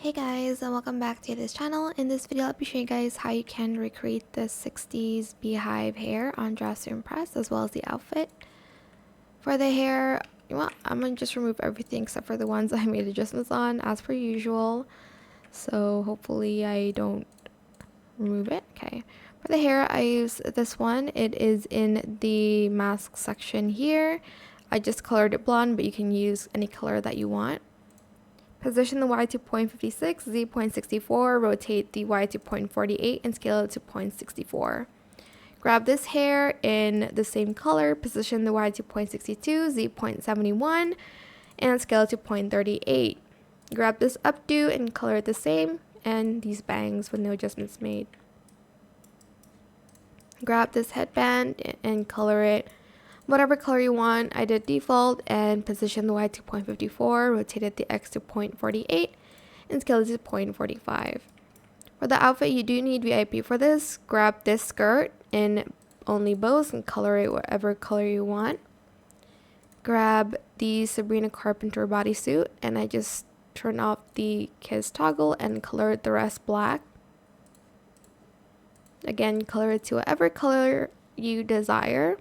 Hey guys, and welcome back to this channel. In this video, I'll be showing you guys how you can recreate the 60s beehive hair on Dress to Impress, as well as the outfit. For the hair, well, I'm going to just remove everything except for the ones I made adjustments on, as per usual. So hopefully I don't remove it. Okay. For the hair, I use this one. It is in the mask section here. I just colored it blonde, but you can use any color that you want. Position the Y to 0.56, Z 0.64, rotate the Y to 0.48, and scale it to 0.64. Grab this hair in the same color, position the Y to 0.62, Z 0.71, and scale it to 0.38. Grab this updo and color it the same, and these bangs with no adjustments made. Grab this headband and color it whatever color you want. I did default and position the Y to 0.54, rotated the X to 0.48, and scaled it to 0.45. For the outfit, you do need VIP for this. Grab this skirt in only bows and color it whatever color you want. Grab the Sabrina Carpenter bodysuit, and I just turned off the kiss toggle and colored the rest black. Again, color it to whatever color you desire.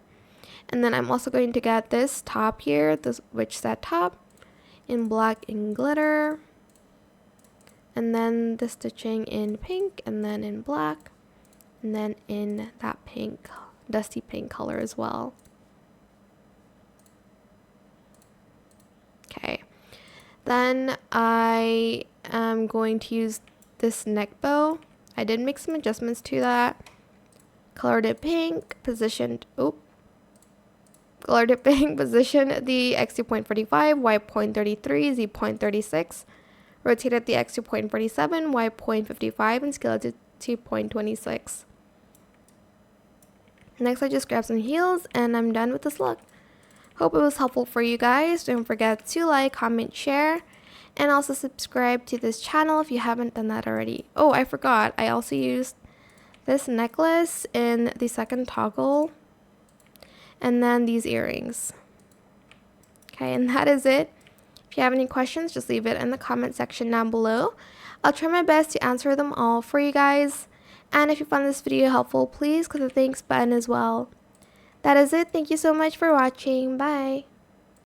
And then I'm also going to get this top here, this witch set top, in black and glitter. And then the stitching in pink, and then in black, and then in that pink, dusty pink color as well. Okay. Then I am going to use this neck bow. I did make some adjustments to that. Colored it pink, positioned, colored it pink, position the X to 0.45, Y 0.33, Z 0.36, rotated the X to 0.47, Y 0.55, and scaled it to 0.26. Next, I just grabbed some heels, and I'm done with this look. Hope it was helpful for you guys. Don't forget to like, comment, share, and also subscribe to this channel if you haven't done that already. Oh, I forgot. I also used this necklace in the second toggle. And then these earrings. Okay, and that is it. If you have any questions, just leave it in the comment section down below. I'll try my best to answer them all for you guys. And if you found this video helpful, please click the thanks button as well. That is it. Thank you so much for watching. Bye.